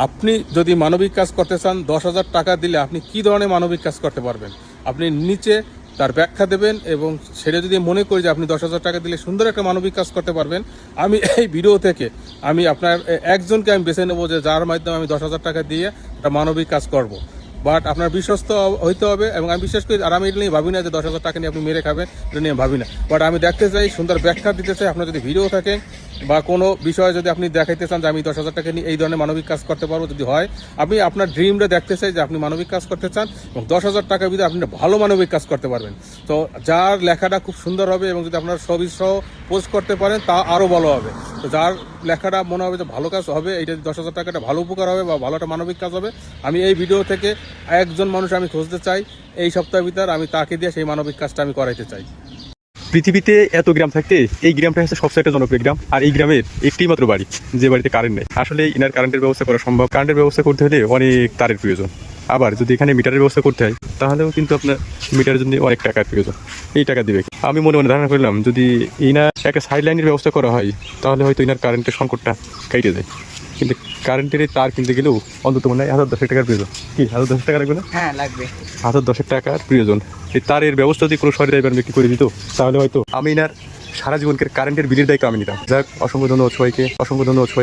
আপনি যদি মানবিক কাজ করতে চান 10,000 টাকা দিলে আপনি কি ধরনের মানবিক কাজ করতে পারবেন আপনি নিচে তার ব্যাখ্যা দেবেন এবং সেটা যদি মনে করি যে আপনি 10,000 টাকা দিলে সুন্দর একটা মানবিক কাজ করতে পারবেন আমি এই ভিডিও থেকে আমি আপনার একজনকে আমি বেছে নেবো যে যার মাধ্যমে আমি 10,000 টাকা দিয়ে একটা মানবিক কাজ করব। বাট আপনার বিশ্বস্ত হইতে হবে এবং আমি বিশ্বাস করি আর আমি এটা নিয়ে ভাবি না যে 10,000 টাকা নিয়ে আপনি মেরে খাবেন এটা নিয়ে ভাবি না। বাট আমি দেখতে চাই সুন্দর ব্যাখ্যা দিতে চাই আপনার যদি ভিডিও থাকে বা কোনো বিষয়ে যদি আপনি দেখাইতে চান যে আমি 10,000 টাকা নিয়ে এই ধরনের মানবিক কাজ করতে পারবো যদি হয় আমি আপনার ড্রিমটা দেখতে চাই যে আপনি মানবিক কাজ করতে চান এবং 10,000 টাকা ভিতরে আপনি ভালো মানবিক কাজ করতে পারবেন। তো যার লেখাটা খুব সুন্দর হবে এবং যদি আপনার ছবি সহ পোস্ট করতে পারেন তা আরও ভালো হবে। তো যার লেখাটা মনে হবে যে ভালো কাজ হবে এইটা 10,000 টাকাটা ভালো উপকার হবে বা ভালো একটা মানবিক কাজ হবে আমি এই ভিডিও থেকে একজন মানুষ আমি খুঁজতে চাই এই সপ্তাহের ভিতর আমি তাকে দিয়ে সেই মানবিক কাজটা আমি করাইতে চাই। পৃথিবীতে এত গ্রাম থাকতে এই গ্রামটা হচ্ছে সবচেয়ে একটা জনপ্রিয় গ্রাম, আর এই গ্রামের একটি মাত্র বাড়ি যে বাড়িতে কারেন্ট নেই। আসলে ইনার কারেন্টের ব্যবস্থা করা সম্ভব। কারেন্টের ব্যবস্থা করতে হলে অনেক তারের প্রয়োজন, আবার যদি এখানে মিটারের ব্যবস্থা করতে হয় তাহলেও কিন্তু আপনার মিটারের জন্য অনেক টাকার প্রয়োজন। এই টাকা দিবে আমি মনে মনে ধারণা করলাম যদি ইনার একটা সাইড লাইনের ব্যবস্থা করা হয় তাহলে হয়তো ইনার কারেন্টের সংকটটা কেটে যায়। কিন্তু কারেন্টের এই তার কিনতে গেলেও অন্তত মনে হয় 1,010 টাকার প্রয়োজন। কি 1,010 টাকা লাগবে না? হ্যাঁ লাগবে। 1,010 টাকার প্রয়োজন। এই তারের ব্যবস্থা যদি কোনো সরকারি ব্যক্তি করে দিত তাহলে হয়তো আমি ইনার সারা জীবনকে কারেন্টের বিলের দায়িত্ব আমি নিতাম। যাক, অসংখ্য ধন্যবাদ সবাইকে, অসংখ্য ধন্যবাদ সবাই।